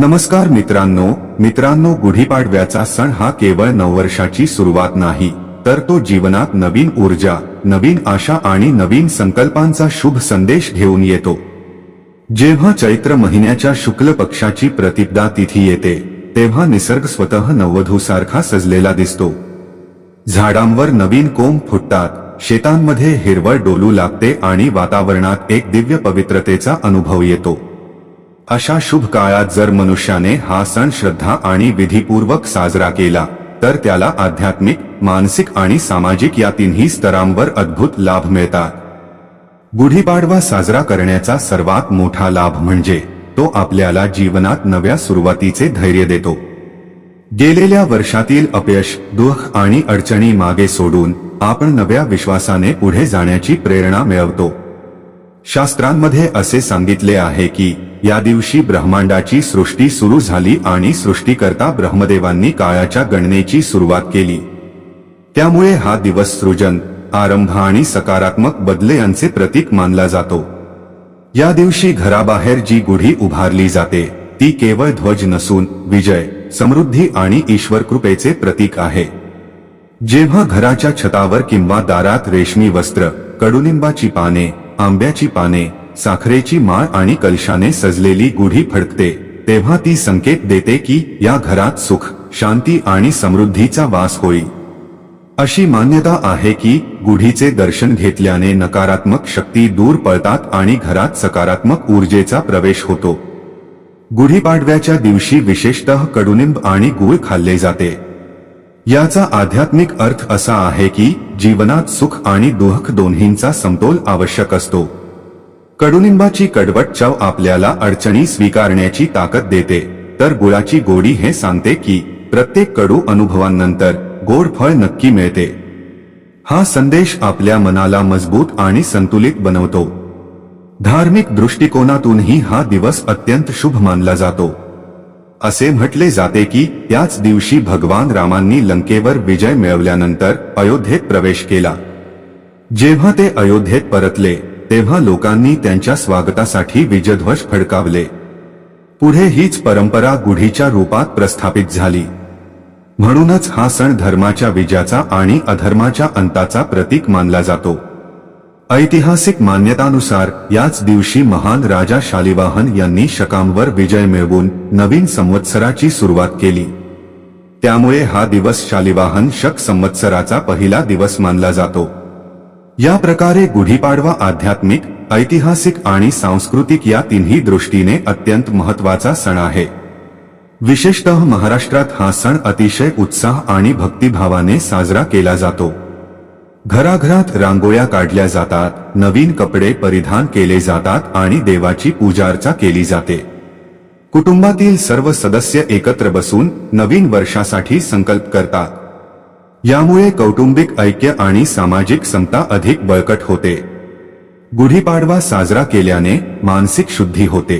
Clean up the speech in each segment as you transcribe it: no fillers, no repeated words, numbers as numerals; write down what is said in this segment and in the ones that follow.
नमस्कार मित्रांनो, गुढीपाडव्याचा सण हा केवळ नववर्षाची सुरुवात नाही, तर तो जीवनात नवीन ऊर्जा, नवीन आशा आणि नवीन संकल्पांचा शुभ संदेश घेऊन येतो। जेव्हा चैत्र महिन्याच्या शुक्ल पक्षाची प्रतिपदा तिथी येते, तेव्हा निसर्ग स्वतः नववधूसारखा सजलेला दिसतो। झाडांवर नवीन कोंब फुटतात, शेतांमध्ये हिरवळ डोलू लागते आणि वातावरणात एक दिव्य पवित्रतेचा अनुभव येतो। अशा शुभ काळात जर मनुष्याने हा सण श्रद्धा आणि विधीपूर्वक साजरा केला, तर त्याला आध्यात्मिक, मानसिक आणि सामाजिक या तिन्ही स्तरांवर अद्भुत लाभ मिळतात। गुढीपाडवा साजरा करण्याचा सर्वात मोठा लाभ म्हणजे तो आपल्याला जीवनात नव्या सुरुवातीचे धैर्य देतो। गेलेल्या वर्षातील अपयश, दुःख आणि अडचणी मागे सोडून आपण नव्या विश्वासाने पुढे जाण्याची प्रेरणा मिळवतो। शास्त्रांमध्ये असे सांगितले आहे की या दिवशी ब्रह्मांडाची सृष्टी सुरू झाली आणि सृष्टीकर्ता ब्रह्मदेवांनी काळाच्या गणनेची सुरुवात केली। त्यामुळे हा दिवस सृजन, आरंभ आणि सकारात्मक बदल यांचे प्रतीक मानला जातो। या दिवशी घराबाहेर जी गुढी उभारली जाते ती केवळ ध्वज नसून विजय, समृद्धी आणि ईश्वर कृपेचे प्रतीक आहे। जेव्हा घराच्या छतावर किंवा दारात रेशमी वस्त्र, कडुनिंबाची पाने, आंब्याची पाने, साखरेची माळ आणि कलशाने सजलेली गुढी फडकते, तेव्हा ती संकेत देते की या घरात सुख, शांती आणि समृद्धीचा वास होईल। अशी मान्यता आहे की गुढीचे दर्शन घेतल्याने नकारात्मक शक्ती दूर पळतात आणि घरात सकारात्मक ऊर्जेचा प्रवेश होतो। गुढीपाडव्याच्या दिवशी विशेषतः कडुनिंब आणि गूळ खाल्ले जाते। याचा आध्यात्मिक अर्थ असा आहे की जीवनात सुख आणि दुःख दोन्हींचा समतोल आवश्यक असतो। कडुनिंबाची कडवट चव आपल्याला अडचणी स्वीकारण्याची ताकद देते, तर गुळाची गोडी हे सांगते की प्रत्येक कडू अनुभवांनंतर गोड फळ नक्की मिळते। हा संदेश आपल्या मनाला मजबूत आणि संतुलित बनवतो। धार्मिक दृष्टिकोनातूनही हा दिवस अत्यंत शुभ मानला जातो। असे म्हटले जाते की याच दिवशी भगवान रामांनी लंकेवर विजय मिळवल्यानंतर अयोध्येत प्रवेश केला। जेव्हा ते अयोध्येत परतले, तेव्हा लोकांनी त्यांच्या स्वागतासाठी विजयध्वज फडकावले। पुढे हीच परंपरा गुढीच्या रूपात प्रस्थापित झाली। म्हणूनच हा सण धर्माच्या विजयाचा आणि अधर्माच्या अंताचा प्रतीक मानला जातो। ऐतिहासिक मान्यतानुसार याच दिवशी महान राजा शालिवाहन यांनी शकांवर विजय मिळवून नवीन संवत्सराची सुरुवात केली। त्यामुळे हा दिवस शालिवाहन शक संवत्सराचा पहिला दिवस मानला जातो। या प्रकारे गुढीपाडवा आध्यात्मिक, ऐतिहासिक आणि सांस्कृतिक या तिन्ही दृष्टीने अत्यंत महत्त्वाचा सण आहे। विशेषतः महाराष्ट्रात हा सण अतिशय उत्साह आणि भक्तिभावाने साजरा केला जातो। घराघरात रांगोळ्या काढल्या जातात, नवीन कपडे परिधान केले जातात आणि देवाची पूजार्चा केली जाते। कुटुंबातील सर्व सदस्य एकत्र बसून नवीन वर्षासाठी संकल्प करतात। यामुळे कौटुंबिक ऐक्य आणि सामाजिक समता अधिक बळकट होते। गुढीपाडवा साजरा केल्याने मानसिक शुद्धी होते।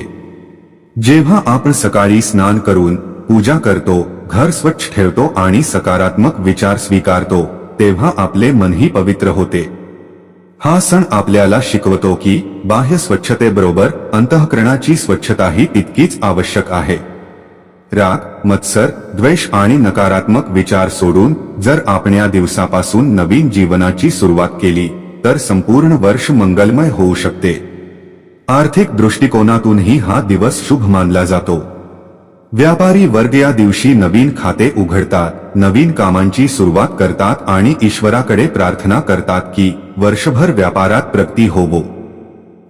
जेव्हा आपण सकाळी स्नान करून पूजा करतो, घर स्वच्छ ठेवतो आणि सकारात्मक विचार स्वीकारतो, तेव्हा आपले मनही पवित्र होते। हा सण आपल्याला शिकवतो की बाह्य स्वच्छतेबरोबर अंतःकरणाची स्वच्छताही तितकीच आवश्यक आहे। राग, मत्सर, द्वेष आणि नकारात्मक विचार सोडून जर आपण या दिवसापासून नवीन जीवनाची सुरुवात केली, तर संपूर्ण वर्ष मंगलमय होऊ शकते। आर्थिक दृष्टिकोनातूनही हा दिवस शुभ मानला जातो। व्यापारी वर्ग या दिवशी नवीन खाते उघडतात, नवीन कामांची सुरुवात करतात आणि ईश्वराकडे प्रार्थना करतात की वर्षभर व्यापारात प्रगती होवो।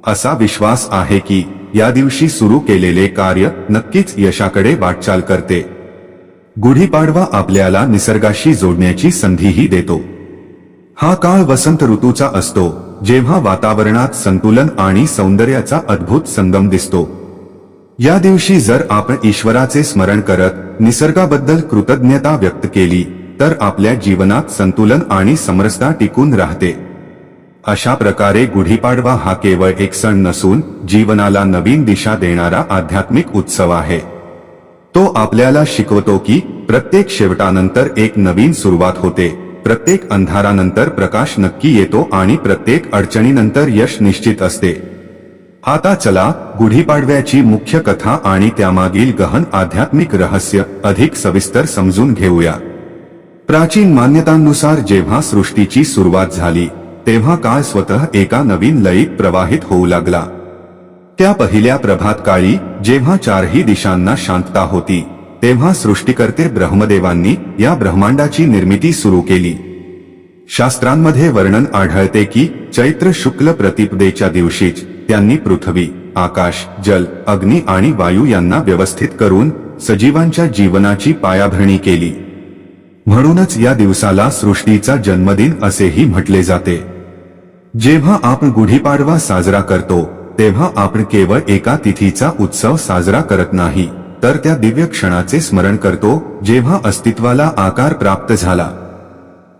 असा विश्वास आहे की या दिवशी सुरू केलेले कार्य नक्कीच यशाकडे वाटचाल करते। गुढीपाडवा आपल्याला निसर्गाशी जोडण्याची संधीही देतो। हा काळ वसंत ऋतूचा असतो, जेव्हा वातावरणात संतुलन आणि सौंदर्याचा अद्भुत संगम दिसतो। या दिवशी जर आपण ईश्वराचे स्मरण करत निसर्गाबद्दल कृतज्ञता व्यक्त केली, तर आपल्या जीवनात संतुलन आणि समरसता टिकून राहते। अशा प्रकारे गुढीपाडवा हा केवळ एक सण नसून जीवनाला नवीन दिशा देणारा आध्यात्मिक उत्सव आहे। तो आपल्याला शिकवतो की प्रत्येक शेवटानंतर एक नवीन सुरुवात होते, प्रत्येक अंधारानंतर प्रकाश नक्की येतो आणि प्रत्येक अडचणीनंतर यश निश्चित असते। आता चला गुढीपाडव्याची मुख्य कथा आणि त्यामागील गहन आध्यात्मिक रहस्य अधिक सविस्तर समजून घेऊया. प्राचीन मान्यतांनुसार जेव्हा सृष्टीची सुरुवात झाली तेव्हा काळ स्वतः एका नवीन लयीत प्रवाहित होऊ लागला. त्या पहिल्या प्रभात काळी जेव्हा चारही दिशांना शांतता होती तेव्हा सृष्टीकर्ते ब्रह्मदेवांनी या ब्रह्मांडाची निर्मिती सुरू केली. शास्त्रांमध्ये वर्णन आढळते की चैत्र शुक्ल प्रतिपदेच्या दिवशीच त्यांनी पृथ्वी, आकाश, जल, अग्नी आणि वायू यांना व्यवस्थित करून सजीवांच्या जीवनाची पायाभरणी केली. म्हणूनच या दिवसाला सृष्टीचा जन्मदिन असेही म्हटले जाते. जेव्हा आपण गुढीपाडवा साजरा करतो तेव्हा आपण केवळ एका तिथीचा उत्सव साजरा करत नाही तर त्या दिव्य क्षणाचे स्मरण करतो जेव्हा अस्तित्वाला आकार प्राप्त झाला.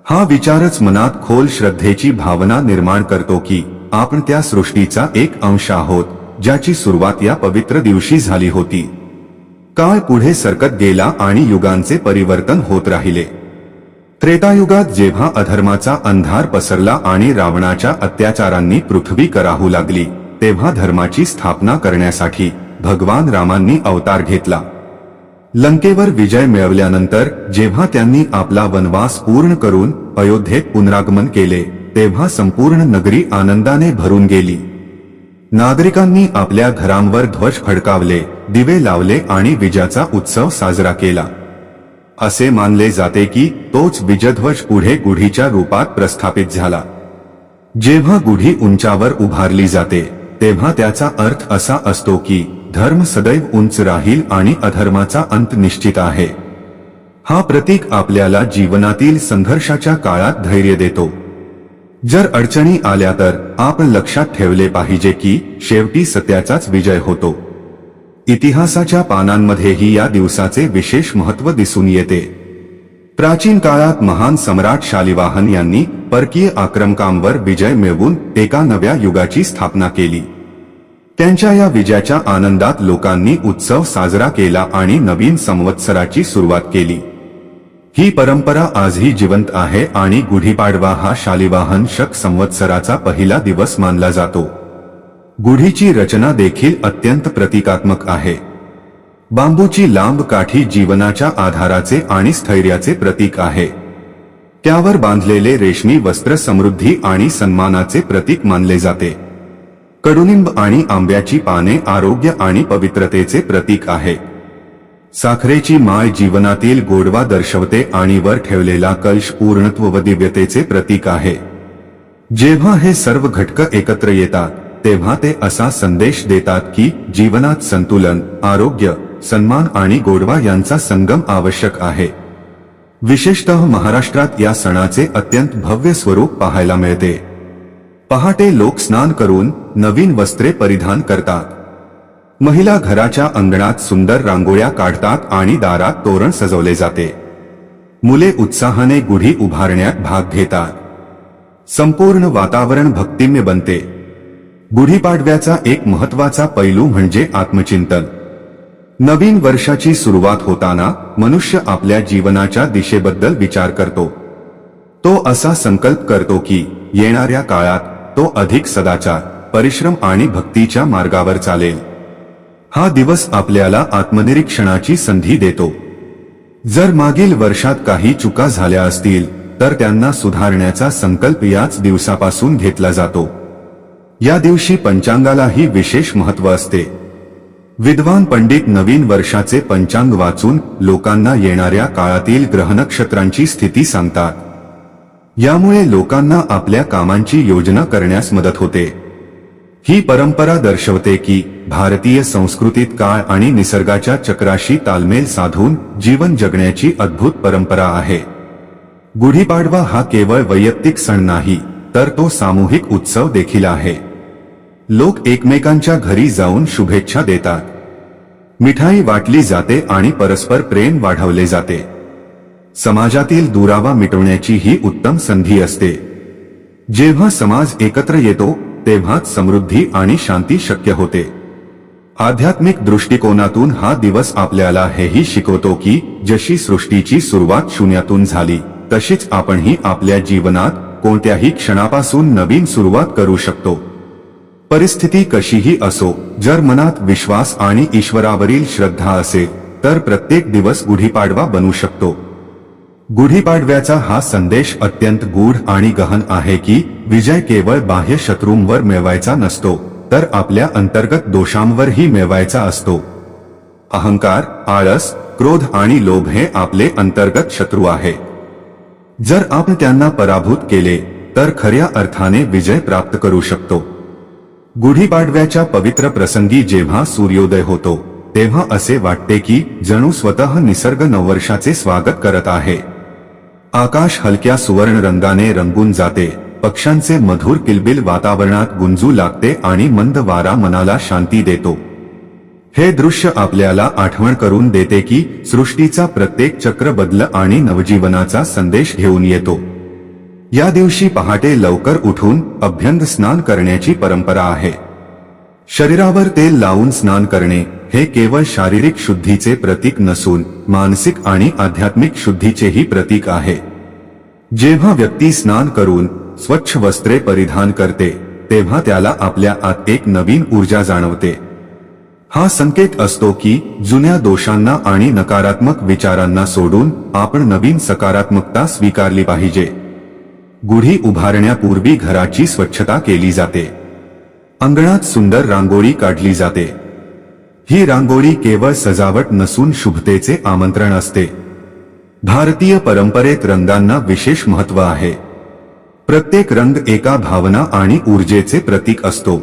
हा विचारच मनात खोल श्रद्धेची भावना निर्माण करतो की आपण त्या सृष्टीचा एक अंश आहोत ज्याची सुरुवात या पवित्र दिवशी झाली होती. काळ पुढे सरकत गेला आणि युगांचे परिवर्तन होत राहिले. त्रेतायुगात जेव्हा अधर्माचा अंधार पसरला आणि रावणाच्या अत्याचारांनी पृथ्वी कराहू लागली तेव्हा धर्माची स्थापना करण्यासाठी भगवान रामांनी अवतार घेतला. लंकेवर विजय मिळवल्यानंतर जेव्हा त्यांनी आपला वनवास पूर्ण करून अयोध्येत पुनरागमन केले तेव्हा संपूर्ण नगरी आनंदाने भरून गेली. नागरिकांनी आपल्या घरांवर ध्वज फडकावले, दिवे लावले आणि विजयाचा उत्सव साजरा केला. असे मानले जाते की तोच विजयध्वज पुढे गुढीच्या रूपात प्रस्थापित झाला. जेव्हा गुढी उंचावर उभारली जाते तेव्हा त्याचा अर्थ असा असतो की धर्म सदैव उंच राहील आणि अधर्माचा अंत निश्चित आहे. हा प्रतीक आपल्याला जीवनातील संघर्षाच्या काळात धैर्य देतो. जर अडचणी आल्या तर आपण लक्षात ठेवले पाहिजे की शेवटी सत्याचाच विजय होतो. इतिहासाच्या पानांमध्येही या दिवसाचे विशेष महत्त्व दिसून येते. प्राचीन काळात महान सम्राट शालिवाहन यांनी परकीय आक्रमकांवर विजय मिळवून एका नव्या युगाची स्थापना केली. त्यांच्या या विजयाच्या आनंदात लोकांनी उत्सव साजरा केला आणि नवीन संवत्सराची सुरुवात केली. ही परंपरा आजही जिवंत आहे आणि गुढीपाडवा हा शालिवाहन शक संवत्सराचा पहिला दिवस मानला जातो. गुढीची रचना देखील अत्यंत प्रतिकात्मक आहे. बांबूची लांब काठी जीवनाच्या आधाराचे आणि स्थैर्याचे प्रतीक आहे. त्यावर बांधलेले रेशमी वस्त्र समृद्धी आणि सन्मानाचे प्रतीक मानले जाते. कडुनिंब आणि आंब्याची पाने आरोग्य आणि पवित्रतेचे प्रतीक आहे. साखरेची माळ जीवनातील गोडवा दर्शवते आणि वर ठेवलेला कलश पूर्णत्व व दिव्यतेचे प्रतीक आहे. जेव्हा हे सर्व घटक एकत्र येतात तेव्हा ते असा संदेश देतात की जीवनात संतुलन, आरोग्य, सन्मान आणि गोडवा यांचा संगम आवश्यक आहे. विशेषतः महाराष्ट्रात या सणाचे अत्यंत भव्य स्वरूप पाहायला मिळते. पहाटे लोक स्नान करून नवीन वस्त्रे परिधान करतात. महिला घराच्या अंगणात सुंदर रांगोळ्या काढतात आणि दारात तोरण सजवले जाते. मुले उत्साहाने गुढी उभारण्यात भाग घेतात. संपूर्ण वातावरण भक्तिमय बनते. गुढीपाडव्याचा एक महत्त्वाचा पैलू म्हणजे आत्मचिंतन. नवीन वर्षाची सुरुवात होताना मनुष्य आपल्या जीवनाच्या दिशेबद्दल विचार करतो. तो असा संकल्प करतो की येणाऱ्या काळात तो अधिक सदाचार, परिश्रम आणि भक्तीच्या मार्गावर चालेल. हा दिवस आपल्याला आत्मनिरीक्षणाची संधी देतो. जर मागील वर्षात काही चुका झाल्या असतील तर त्यांना सुधारण्याचा संकल्प याच दिवसापासून घेतला जातो. या दिवशी पंचांगालाही विशेष महत्त्व असते. विद्वान पंडित नवीन वर्षाचे पंचांग वाचून लोकांना येणाऱ्या काळातील ग्रहनक्षत्रांची स्थिती सांगतात. यामुळे लोकांना आपल्या कामांची योजना करण्यास मदत होते. ही परंपरा दर्शवते की भारतीय संस्कृतीत काळ आणि निसर्गाच्या चक्राशी तालमेल साधून जीवन जगण्याची अद्भुत परंपरा आहे. गुढीपाडवा हा केवळ वैयक्तिक सण नाही तर तो सामूहिक उत्सव देखील आहे. लोक एकमेकांच्या घरी जाऊन शुभेच्छा देतात. मिठाई वाटली जाते आणि परस्पर प्रेम वाढवले जाते. समाजातील दुरावा मिटवण्याची ही उत्तम संधी असते. जेव्हा समाज एकत्र येतो तेव्हाच समृद्धी आणि शांती शक्य होते. आध्यात्मिक दृष्टिकोनातून हा दिवस आपल्याला हेही शिकवतो की जशी सृष्टीची सुरुवात शून्यातून झाली तशीच आपणही आपल्या जीवनात कोणत्याही क्षणापासून नवीन सुरुवात करू शकतो. परिस्थिती कशीही असो, जर मनात विश्वास आणि ईश्वरावरील श्रद्धा असेल तर प्रत्येक दिवस गुढीपाडवा बनू शकतो. गुढीपाडव्याचा हा संदेश अत्यंत गूढ आणि गहन आहे की विजय केवळ बाह्य शत्रूंवर मिळवायचा नसतो, तर आपल्या अंतर्गत दोषांवरही मिळवायचा असतो. अहंकार, आळस, क्रोध आणि लोभ हे आपले अंतर्गत शत्रू आहे. जर आपण त्यांना पराभूत केले तर खऱ्या अर्थाने विजय प्राप्त करू शकतो. गुढीपाडव्याच्या पवित्र प्रसंगी जेव्हा सूर्योदय होतो तेव्हा असे वाटते की जणू स्वतः निसर्ग नववर्षाचे स्वागत करत आहे. आकाश हलक्या सुवर्ण रंगाने रंगून जाते, पक्ष्यांचे मधुर किलबिल वातावरणात गुंजू लागते आणि मंद वारा मनाला शांती देतो. हे दृश्य आपल्याला आठवण करून देते की सृष्टीचा प्रत्येक चक्र बदल आणि नवजीवनाचा संदेश घेऊन येतो. या दिवशी पहाटे लवकर उठून अभ्यंग स्नान करण्याची परंपरा आहे. शरीरावर तेल लावून स्नान करणे हे केवळ शारीरिक शुद्धीचे प्रतीक नसून मानसिक आणि आध्यात्मिक शुद्धीचेही प्रतीक आहे. जेव्हा व्यक्ती स्नान करून स्वच्छ वस्त्रे परिधान करते तेव्हा त्याला आपल्या आत एक नवीन ऊर्जा जाणवते. हा संकेत असतो की जुन्या दोषांना आणि नकारात्मक विचारांना सोडून आपण नवीन सकारात्मकता स्वीकारली पाहिजे. गुढी उभारण्यापूर्वी घराची स्वच्छता केली जाते. अंगणात सुंदर रांगोळी काढली जाते. ही रांगोळी केवळ सजावट नसून शुभतेचे आमंत्रण असते. भारतीय परंपरेत रंगांना विशेष महत्त्व आहे. प्रत्येक रंग एका भावना आणि ऊर्जेचे प्रतीक असतो.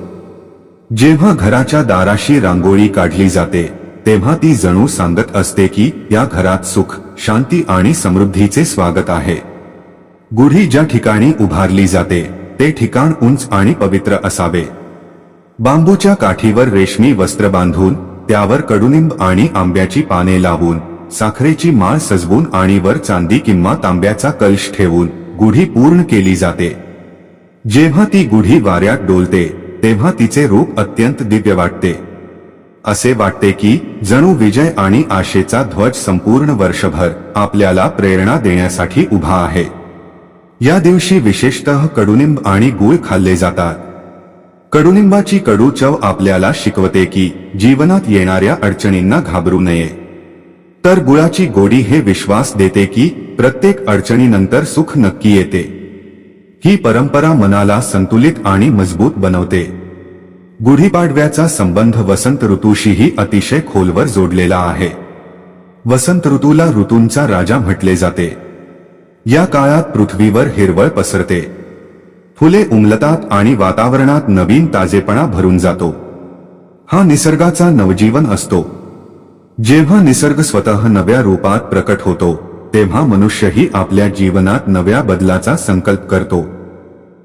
जेव्हा घराच्या दाराशी रांगोळी काढली जाते तेव्हा ती जणू सांगत असते की या घरात सुख, शांती आणि समृद्धीचे स्वागत आहे. गुढी ज्या ठिकाणी उभारली जाते ते ठिकाण उंच आणि पवित्र असावे. बांबूच्या काठीवर रेशमी वस्त्र बांधून त्यावर कडुनिंब आणि आंब्याची पाने लावून, साखरेची माळ सजवून आणि वर चांदी किंवा तांब्याचा कलश ठेवून गुढी पूर्ण केली जाते. जेव्हा ती गुढी वाऱ्यात डोलते तेव्हा तिचे रूप अत्यंत दिव्य वाटते. असे वाटते की जणू विजय आणि आशेचा ध्वज संपूर्ण वर्षभर आपल्याला प्रेरणा देण्यासाठी उभा आहे. या दिवशी विशेषतः कडुनिंब आणि गूळ खाल्ले जातात. कडुनिंबाची कडू चव आपल्याला शिकवते की जीवनात येणाऱ्या अडचणींना घाबरू नये, तर गुळाची गोडी हे विश्वास देते की प्रत्येक अडचणीनंतर सुख नक्की येते. ही परंपरा मनाला संतुलित आणि मजबूत बनवते. गुढीपाडव्याचा संबंध वसंत ऋतूशीही अतिशय खोलवर जोडलेला आहे. वसंत ऋतूला ऋतूंचा राजा म्हटले जाते. या काळात पृथ्वीवर हिरवळ पसरते, फुले उमलतात आणि वातावरणात नवीन ताजेपणा भरून जातो. हा निसर्गाचा नवजीवन असतो. जेव्हा निसर्ग स्वतः नव्या रूपात प्रकट होतो तेव्हा मनुष्यही आपल्या जीवनात नव्या बदलाचा संकल्प करतो.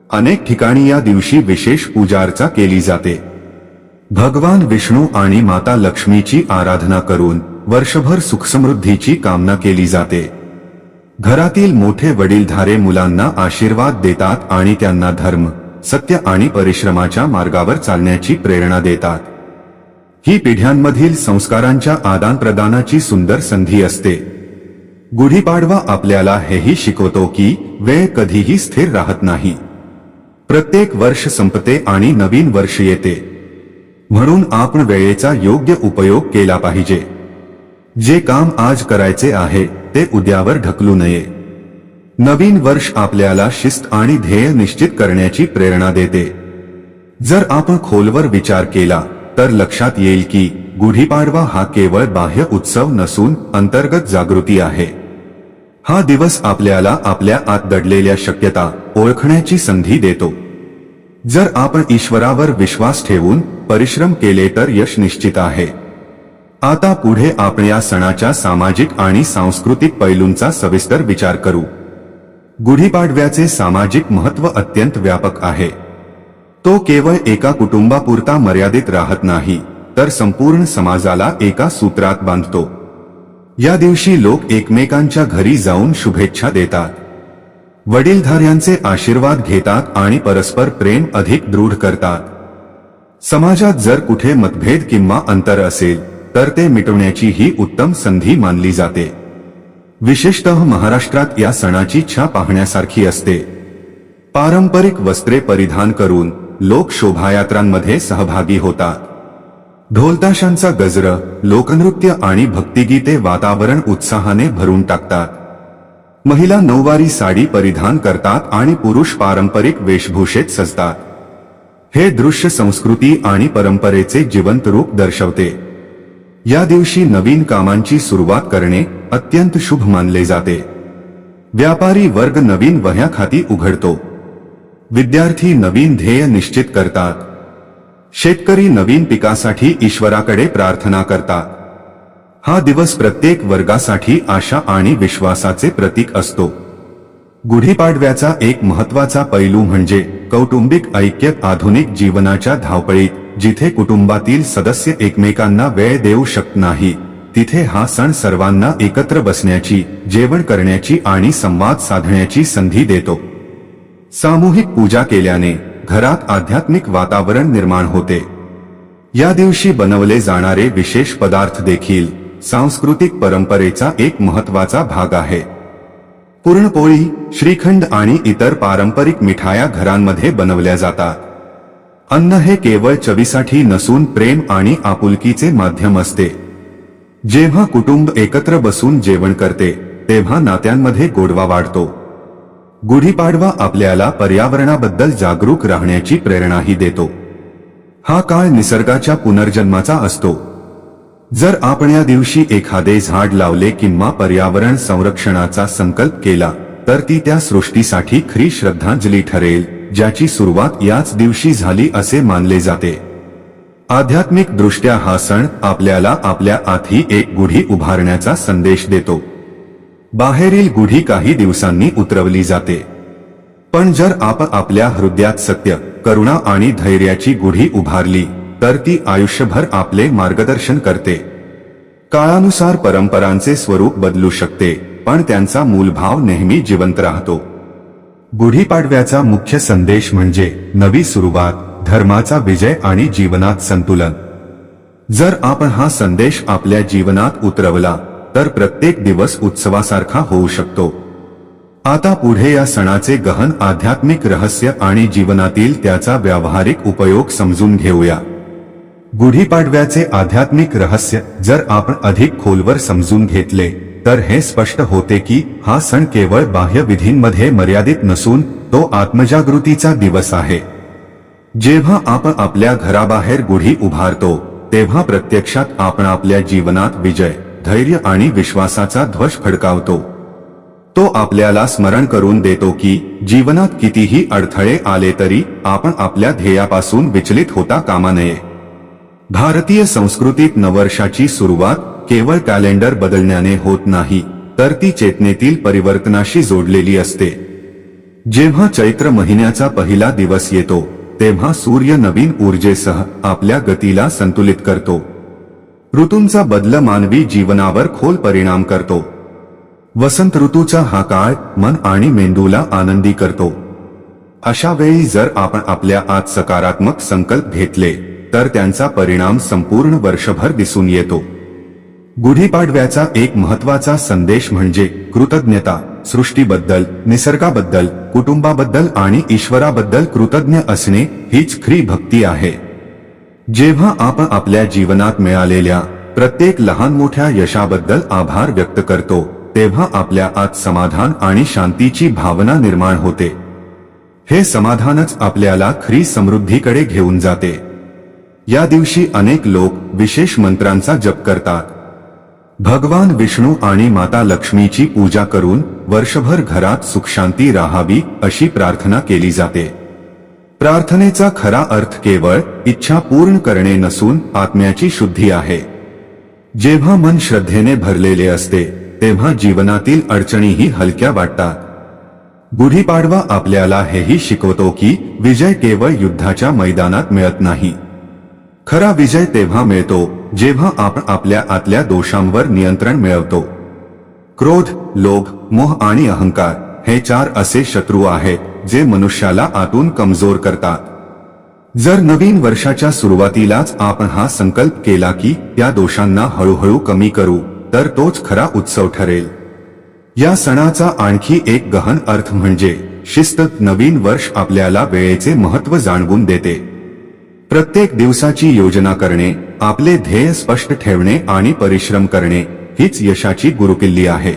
अनेक ठिकाणी या दिवशी विशेष पूजार्चा केली जाते. भगवान विष्णू आणि माता लक्ष्मीची आराधना करून वर्षभर सुखसमृद्धीची कामना केली जाते. घरातील मोठे वडीलधारे मुलांना आशीर्वाद देतात आणि त्यांना धर्म, सत्य आणि परिश्रमाच्या मार्गावर चालण्याची प्रेरणा देतात. ही पिढ्यांमधील संस्कारांच्या आदानप्रदानाची सुंदर संधी असते. गुढीपाडवा आपल्याला हेही शिकवतो की वेळ कधीही स्थिर राहत नाही. प्रत्येक वर्ष संपते आणि नवीन वर्ष येते. म्हणून आपण वेळेचा योग्य उपयोग केला पाहिजे. जे काम आज करायचे आहे ते उद्यावर ढकलू नये. नवीन वर्ष आपल्याला शिस्त आणि ध्येय निश्चित करण्याची प्रेरणा देते. जर आपण खोलवर विचार केला तर लक्षात येईल की गुढीपाडवा हा केवळ बाह्य उत्सव नसून अंतर्गत जागृती आहे. हा दिवस आपल्याला आपल्या आत दडलेल्या शक्यता ओळखण्याची संधी देतो. जर आपण ईश्वरावर विश्वास ठेवून परिश्रम केले तर यश निश्चित आहे. आता पुढे आपण या सणाच्या सामाजिक आणि सांस्कृतिक पैलूंचा सविस्तर विचार करू. गुढीपाडव्याचे सामाजिक महत्त्व अत्यंत व्यापक आहे. तो केवळ एका कुटुंबापुरता मर्यादित राहत नाही, तर संपूर्ण समाजाला एका सूत्रात बांधतो. या दिवशी लोक एकमेकांच्या घरी जाऊन शुभेच्छा देतात, वडीलधाऱ्यांचे आशीर्वाद घेतात आणि परस्पर प्रेम अधिक दृढ करतात. समाजात जर कुठे मतभेद किंवा अंतर असेल तर ते मिटवण्याची ही उत्तम संधी मानली जाते. विशेषतः महाराष्ट्रात या सणाची छा पाहण्यासारखी असते. पारंपरिक वस्त्रे परिधान करून लोक शोभायात्रांमध्ये सहभागी होतात. ढोलताशांचा गजर, लोकनृत्य आणि भक्तिगीते वातावरण उत्साहाने भरून टाकतात. महिला नऊवारी साडी परिधान करतात आणि पुरुष पारंपरिक वेशभूषेत सजतात. हे दृश्य संस्कृती आणि परंपरेचे जिवंत रूप दर्शवते. या दिवशी नवीन कामांची सुरुवात करणे अत्यंत शुभ मानले जाते. व्यापारी वर्ग नवीन वह्या खाती उघडतो. विद्यार्थी नवीन ध्येय निश्चित करतात. शेतकरी नवीन पिकासाठी ईश्वराकडे प्रार्थना करतात. हा दिवस प्रत्येक वर्गासाठी आशा आणि विश्वासाचे प्रतीक असतो. गुढीपाडव्याचा एक महत्त्वाचा पैलू म्हणजे कौटुंबिक ऐक्य. आधुनिक जीवनाच्या धावपळीत जिथे कुटुंबातील सदस्य एकमेकांना वेळ देऊ शकत नाही, तिथे हा सण सर्वांना एकत्र बसण्याची, जेवण करण्याची आणि संवाद साधण्याची संधी देतो. सामूहिक पूजा केल्याने घरात आध्यात्मिक वातावरण निर्माण होते. या दिवशी बनवले जाणारे विशेष पदार्थ देखील सांस्कृतिक परंपरेचा एक महत्त्वाचा भाग आहे. पुरणपोळी, श्रीखंड आणि इतर पारंपरिक मिठाया घरांमध्ये बनवल्या जातात. अन्न हे केवळ चवीसाठी नसून प्रेम आणि आपुलकीचे माध्यम असते. जेव्हा कुटुंब एकत्र बसून जेवण करते, तेव्हा नात्यांमध्ये गोडवा वाढतो. गुढीपाडवा आपल्याला पर्यावरणाबद्दल जागरूक राहण्याची प्रेरणाही देतो. हा काळ निसर्गाच्या पुनर्जन्माचा असतो. जर आपण या दिवशी एखादे झाड लावले किंवा पर्यावरण संरक्षणाचा संकल्प केला, तर ती त्या सृष्टीसाठी खरी श्रद्धांजली ठरेल, ज्याची सुरुवात याच दिवशी झाली असे मानले जाते. आध्यात्मिक दृष्ट्या हा सण आपल्याला आपल्या आतही एक गुढी उभारण्याचा संदेश देतो. बाहेरील गुढी काही दिवसांनी उतरवली जाते, पण जर आपण आपल्या हृदयात सत्य, करुणा आणि धैर्याची गुढी उभारली, तर ती आयुष्यभर आपले मार्गदर्शन करते. काळानुसार परंपरांचे स्वरूप बदलू शकते, पण त्यांचा मूलभाव नेहमी जिवंत राहतो. गुढीपाडव्याचा मुख्य संदेश म्हणजे नवी सुरुवात, धर्माचा विजय आणि जीवनात संतुलन. जर आपण हा संदेश आपल्या जीवनात उतरवला, तर प्रत्येक दिवस उत्सवासारखा होऊ शकतो. आता पुढे या सणाचे गहन आध्यात्मिक रहस्य आणि जीवनातील त्याचा व्यावहारिक उपयोग समजून घेऊया. गुढीपाडव्याचे आध्यात्मिक रहस्य जर आपण अधिक खोलवर समजून घेतले, तर हे स्पष्ट होते की हा सण केवळ बाह्य विधींमध्ये मर्यादित नसून तो आत्मजागृतीचा दिवस आहे. जेव्हा आपण आपल्या घराबाहेर गुढी उभारतो, तेव्हा प्रत्यक्षात आपण आपल्या जीवनात विजय, धैर्य आणि विश्वासाचा ध्वज फडकावतो. तो आपल्याला स्मरण करून देतो की जीवनात कितीही अडथळे आले तरी आपण आपल्या ध्येयापासून विचलित होता कामा नये. भारतीय संस्कृतीत नववर्षाची सुरुवात केवळ कॅलेंडर बदलण्याने होत नाही, तर ती चेतनेतील परिवर्तनाशी जोडलेली असते. जेव्हा चैत्र महिन्याचा पहिला दिवस येतो, तेव्हा सूर्य नवीन ऊर्जेसह आपल्या गतीला संतुलित करतो. ऋतूंचा बदल मानवी जीवनावर खोल परिणाम करतो. वसंत ऋतूचा हा काळ मन आणि मेंदूला आनंदी करतो. अशा वेळी जर आपण आपल्या आत सकारात्मक संकल्प घेतले, तर त्यांचा परिणाम संपूर्ण वर्षभर दिसून येतो. गुढीपाडव्याचा एक महत्त्वाचा संदेश म्हणजे कृतज्ञता. सृष्टीबद्दल, निसर्गाबद्दल, कुटुंबाबद्दल आणि ईश्वराबद्दल कृतज्ञ असणे हीच खरी भक्ती आहे. जेव्हा आपण आपल्या जीवनात मिळालेल्या प्रत्येक लहान मोठ्या यशाबद्दल आभार व्यक्त करतो, तेव्हा आपल्या आत समाधान आणि शांतीची भावना निर्माण होते. हे समाधानच आपल्याला खरी समृद्धीकडे घेऊन जाते. या दिवशी अनेक लोक विशेष मंत्रांचा जप करतात. भगवान विष्णू आणि माता लक्ष्मीची पूजा करून वर्षभर घरात सुखशांती राहावी अशी प्रार्थना केली जाते. प्रार्थनेचा खरा अर्थ केवळ इच्छा पूर्ण करणे नसून आत्म्याची शुद्धी आहे. जेव्हा मन श्रद्धेने भरलेले असते, तेव्हा जीवनातील अडचणीही हलक्या वाटतात. गुढीपाडवा आपल्याला हेही शिकवतो की विजय केवळ युद्धाच्या मैदानात मिळत नाही. खरा विजय तेव्हा मिळतो जेव्हा आपण आपल्या आतल्या दोषांवर नियंत्रण मिळवतो. क्रोध, लोभ, मोह आणि अहंकार हे 4 असे शत्रू आहेत जे मनुष्याला आतून कमजोर करतात. जर नवीन वर्षाच्या सुरुवातीलाच आपण हा संकल्प केला की त्या दोषांना हळूहळू कमी करू, तर तोच खरा उत्सव ठरेल. या सणाचा आणखी एक गहन अर्थ म्हणजे शिस्त नवीन वर्ष आपल्याला वेळेचे महत्त्व जाणवून देते. प्रत्येक दिवसाची योजना करणे, आपले ध्येय स्पष्ट ठेवणे आणि परिश्रम करणे हीच यशाची गुरुकिल्ली आहे.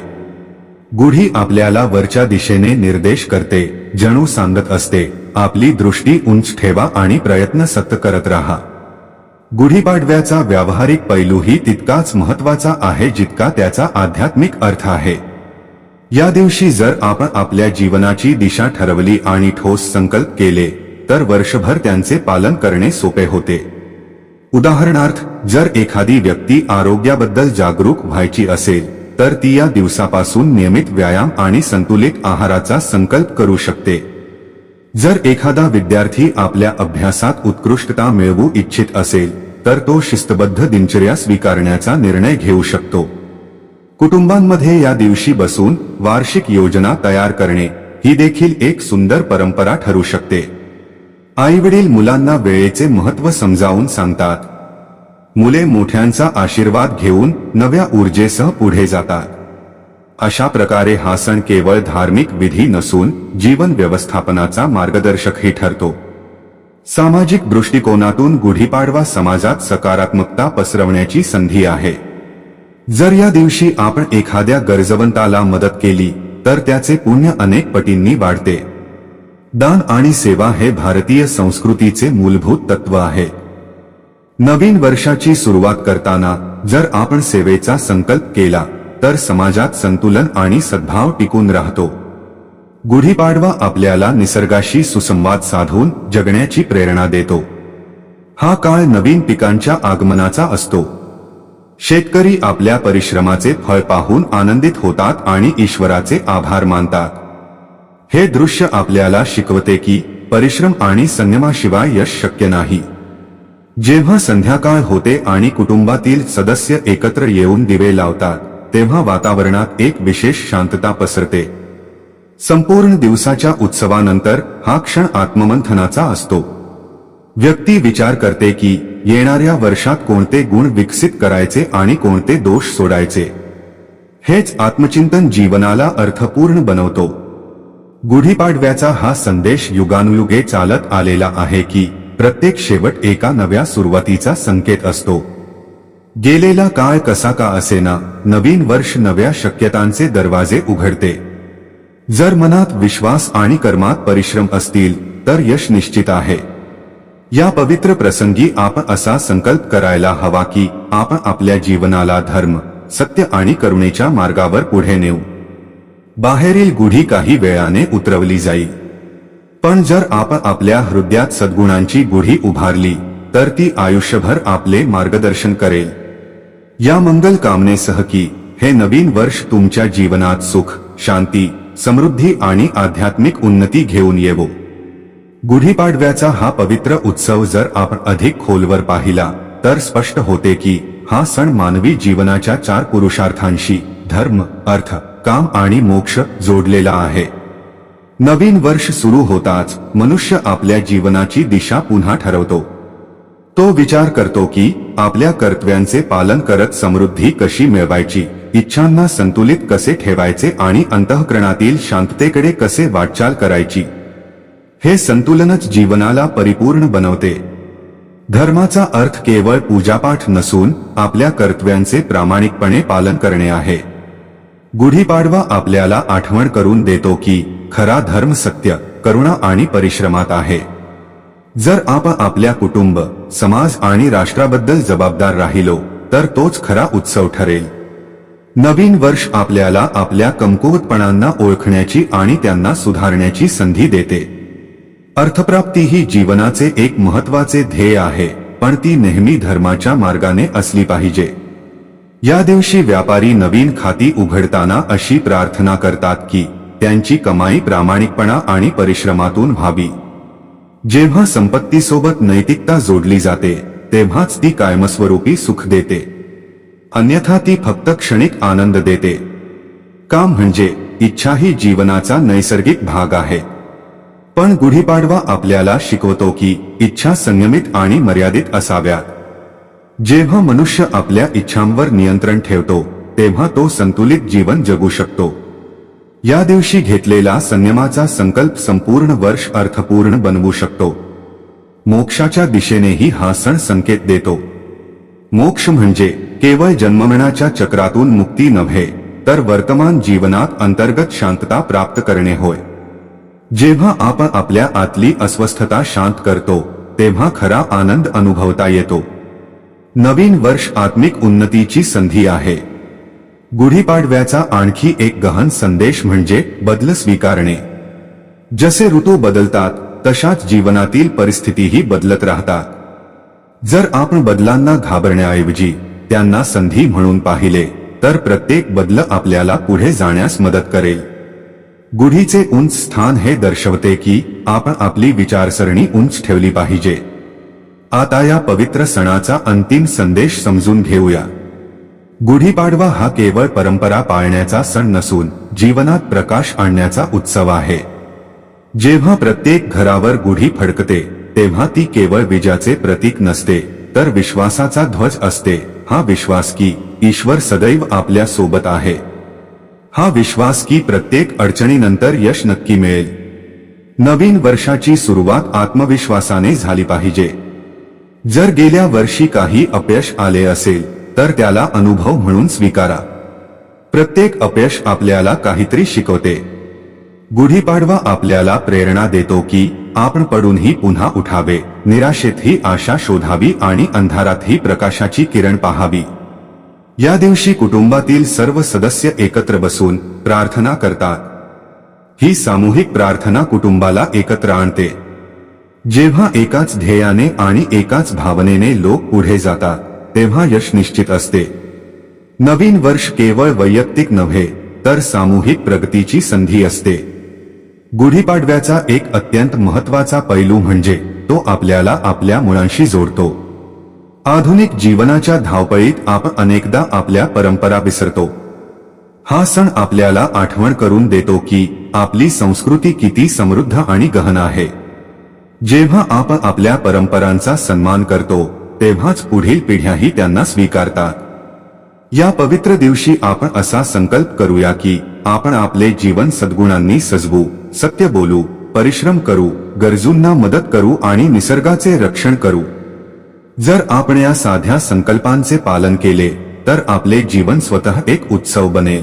गुढी आपल्याला वरच्या दिशेने निर्देश करते, जणू सांगत असते, आपली दृष्टी उंच ठेवा आणि प्रयत्न सतत करत राहा. गुढीपाडव्याचा व्यावहारिक पैलूही तितकाच महत्त्वाचा आहे जितका त्याचा आध्यात्मिक अर्थ आहे. या दिवशी जर आपण आपल्या जीवनाची दिशा ठरवली आणि ठोस संकल्प केले तर वर्षभर त्यांचे पालन करणे सोपे होते. उदाहरणार्थ, जर एखादी व्यक्ती आरोग्याबद्दल जागरूक व्हायची असेल तर ती या दिवसापासून नियमित व्यायाम आणि संतुलित आहाराचा संकल्प करू शकते. जर एखादा विद्यार्थी आपल्या अभ्यासात उत्कृष्टता मिळवू इच्छित असेल तर तो शिस्तबद्ध दिनचर्या स्वीकारण्याचा निर्णय घेऊ शकतो. कुटुंबांमध्ये या दिवशी बसून वार्षिक योजना तयार करणे ही देखील एक सुंदर परंपरा ठरू शकते. आईवडील मुलांना वेळेचे महत्त्व समजावून सांगतात. मुले मोठ्यांचा आशीर्वाद घेऊन नव्या ऊर्जेसह पुढे जातात. अशा प्रकारे हा सण केवळ धार्मिक विधी नसून जीवन व्यवस्थापनाचा मार्गदर्शकही ठरतो. सामाजिक दृष्टिकोनातून गुढीपाडवा समाजात सकारात्मकता पसरवण्याची संधी आहे. जर या दिवशी आपण एखाद्या गरजवंताला मदत केली तर त्याचे पुण्य अनेक पटींनी वाढते. दान आणि सेवा हे भारतीय संस्कृतीचे मूलभूत तत्व आहे. नवीन वर्षाची सुरुवात करताना जर आपण सेवेचा संकल्प केला तर समाजात संतुलन आणि सद्भाव टिकून राहतो. गुढीपाडवा आपल्याला निसर्गाशी सुसंवाद साधून जगण्याची प्रेरणा देतो. हा काळ नवीन पिकांच्या आगमनाचा असतो. शेतकरी आपल्या परिश्रमाचे फळ पाहून आनंदित होतात आणि ईश्वराचे आभार मानतात. हे दृश्य आपल्याला शिकवते की परिश्रम आणि संयमाशिवाय यश शक्य नाही. जेव्हा संध्याकाळ होते आणि कुटुंबातील सदस्य एकत्र येऊन दिवे लावतात तेव्हा वातावरणात एक विशेष शांतता पसरते. संपूर्ण दिवसाच्या उत्सवानंतर हा क्षण आत्ममंथनाचा असतो. व्यक्ती विचार करते की येणाऱ्या वर्षात कोणते गुण विकसित करायचे आणि कोणते दोष सोडायचे. हेच आत्मचिंतन जीवनाला अर्थपूर्ण बनवतो. गुढीपाडव्याचा हा संदेश युगानुयुगे चालत आलेला आहे की प्रत्येक शेवट एका नव्या सुरुवातीचा संकेत असतो. गेलेला काळ कसा का असेना, नवीन वर्ष नव्या शक्यतांचे दरवाजे उघडते. जर मनात विश्वास आणि कर्मात परिश्रम असतील तर यश निश्चित आहे. या पवित्र प्रसंगी आपण असा संकल्प करायला हवा की आपण आपल्या जीवनाला धर्म, सत्य आणि करुणेच्या मार्गावर पुढे नेऊ. बाहेरील गुढी काही वेळाने उतरवली जाईल, पण जर आपण आपल्या हृदयात सद्गुणांची गुढी उभारली तर ती आयुष्यभर आपले मार्गदर्शन करेल. या मंगल कामनेसह की हे नवीन वर्ष तुमच्या जीवनात सुख, शांती, समृद्धी आणि आध्यात्मिक उन्नती घेऊन येवो. गुढीपाडव्याचा हा पवित्र उत्सव जर आपण अधिक खोलवर पाहिला तर स्पष्ट होते की हा सण मानवी जीवनाच्या 4 पुरुषार्थांशी धर्म, अर्थ, काम आणि मोक्ष जोडलेला आहे. नवीन वर्ष सुरू होताच मनुष्य आपल्या जीवनाची दिशा पुन्हा ठरवतो. तो विचार करतो की आपल्या कर्तव्यांचे पालन करत समृद्धी कशी मिळवायची, इच्छांना संतुलित कसे ठेवायचे आणि अंतःकरणातील शांततेकडे कसे वाटचाल करायची. हे संतुलनच जीवनाला परिपूर्ण बनवते. धर्माचा अर्थ केवळ पूजापाठ नसून आपल्या कर्तव्यांचे प्रामाणिकपणे पालन करणे आहे. गुढीपाडवा आपल्याला आठवण करून देतो की खरा धर्म सत्य, करुणा आणि परिश्रमात आहे. जर आपण आपल्या कुटुंब, समाज आणि राष्ट्राबद्दल जबाबदार राहिलो तर तोच खरा उत्सव ठरेल. नवीन वर्ष आपल्याला आपल्या कमकुवतपणांना ओळखण्याची आणि त्यांना सुधारण्याची संधी देते. अर्थप्राप्ती ही जीवनाचे एक महत्त्वाचे ध्येय आहे, पण ती नेहमी धर्माच्या मार्गाने असली पाहिजे. या दिवशी व्यापारी नवीन खाती उघडताना अशी प्रार्थना करतात की त्यांची कमाई प्रामाणिकपणा आणि परिश्रमातून व्हावी. जेव्हा संपत्तीसोबत नैतिकता जोडली जाते तेव्हाच ती कायमस्वरूपी सुख देते, अन्यथा ती फक्त क्षणिक आनंद देते. काम म्हणजे इच्छा ही जीवनाचा नैसर्गिक भाग आहे, पण गुढीपाडवा आपल्याला शिकवतो की इच्छा संयमित आणि मर्यादित असाव्यात. जेव्हा मनुष्य आपल्या इच्छांवर नियंत्रण ठेवतो तेव्हा तो संतुलित जीवन जगू शकतो. या दिवशी घेतलेला संयमाचा संकल्प संपूर्ण वर्ष अर्थपूर्ण बनवू शकतो. मोक्षाच्या दिशेनेही हा सण संकेत देतो. मोक्ष म्हणजे केवळ जन्ममरणाच्या चक्रातून मुक्ती नव्हे, तर वर्तमान जीवनात अंतर्गत शांतता प्राप्त करणे होय. जेव्हा आपण आपल्या आतली अस्वस्थता शांत करतो, तेव्हा खरा आनंद अनुभवता येतो. नवीन वर्ष आत्मिक उन्नतीची संधी आहे. गुढीपाडव्याचा आणखी एक गहन संदेश म्हणजे बदल स्वीकारणे. जसे ऋतू बदलतात तशाच जीवनातील परिस्थितीही बदलत राहतात. जर आपण बदलांना घाबरण्याऐवजी त्यांना संधी म्हणून पाहिले, तर प्रत्येक बदल आपल्याला पुढे जाण्यास मदत करेल. गुढीचे उंच स्थान हे दर्शवते की आपण आपली विचारसरणी उंच ठेवली पाहिजे. आता या पवित्र सणाचा अंतिम संदेश समजून घेऊया. गुढीपाडवा हा केवळ परंपरा पाळण्याचा सण नसून जीवनात प्रकाश आणण्याचा उत्सव आहे. जेव्हा प्रत्येक घरावर गुढी फडकते, तेव्हा ती केवळ विजयाचे प्रतीक नसते, तर विश्वासाचा ध्वज असते. हा विश्वास की ईश्वर सदैव आपल्या सोबत आहे. हा विश्वास की प्रत्येक अडचणीनंतर यश नक्की मिळेल. नवीन वर्षाची सुरुवात आत्मविश्वासाने झाली पाहिजे. जर गेल्या वर्षी काही अपयश आले असेल, तर त्याला अनुभव म्हणून स्वीकारा. प्रत्येक अपयश आपल्याला काहीतरी शिकवते. गुढीपाडवा आपल्याला प्रेरणा देतो की आपण पडूनही पुन्हा उठावे, निराशेतही आशा शोधावी आणि अंधारातही प्रकाशाची किरण पाहावी. या दिवशी कुटुंबातील सर्व सदस्य एकत्र बसून प्रार्थना करतात. ही सामूहिक प्रार्थना कुटुंबाला एकत्र आणते. जेव्हा एकाच ध्येयाने आणि एकाच भावनेने लोक पुढे जातात, तेव्हा यश निश्चित असते. नवीन वर्ष केवळ वैयक्तिक नव्हे, तर सामूहिक प्रगतीची संधी असते. गुढीपाडव्याचा एक अत्यंत महत्त्वाचा पैलू म्हणजे तो आपल्याला आपल्या मुळांशी जोडतो. आधुनिक जीवनाच्या धावपळीत आपण अनेकदा आपल्या परंपरा विसरतो. हा सण आपल्याला आठवण करून देतो की आपली संस्कृती किती समृद्ध आणि गहन आहे. जेव्हा आपण आपल्या परंपरांचा सन्मान करतो, तेव्हाच पुढील पिढ्याही त्यांना स्वीकारतात. या पवित्र दिवशी आपण असा संकल्प करूया की आपण आपले जीवन सद्गुणांनी सजवू, सत्य बोलू, परिश्रम करू, गरजूंना मदत करू आणि निसर्गाचे रक्षण करू. जर आपण या साध्या संकल्पांचे पालन केले, तर आपले जीवन स्वतः एक उत्सव बनेल.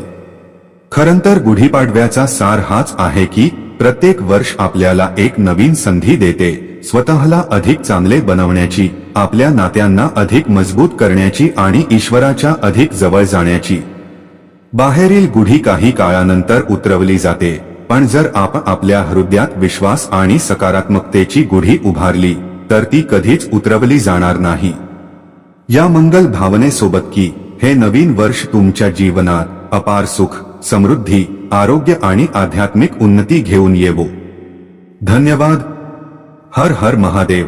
खरंतर गुढीपाडव्याचा सार हाच आहे की प्रत्येक वर्ष आपल्याला एक नवीन संधी देते, स्वतःला अधिक चांगले बनवण्याची, आपल्या नात्यांना अधिक मजबूत करण्याची आणि ईश्वराच्या अधिक जवळ जाण्याची. बाहेरील गुढी काही काळानंतर उतरवली जाते, पण जर आपण आपल्या हृदयात विश्वास आणि सकारात्मकतेची गुढी उभारली, तर ती कधीच उतरवली जाणार नाही. या मंगल भावनेसोबत की हे नवीन वर्ष तुमच्या जीवनात अपार सुख, समृद्धी, आरोग्य आणि आध्यात्मिक उन्नती घेऊन येवो. धन्यवाद. हर हर महादेव.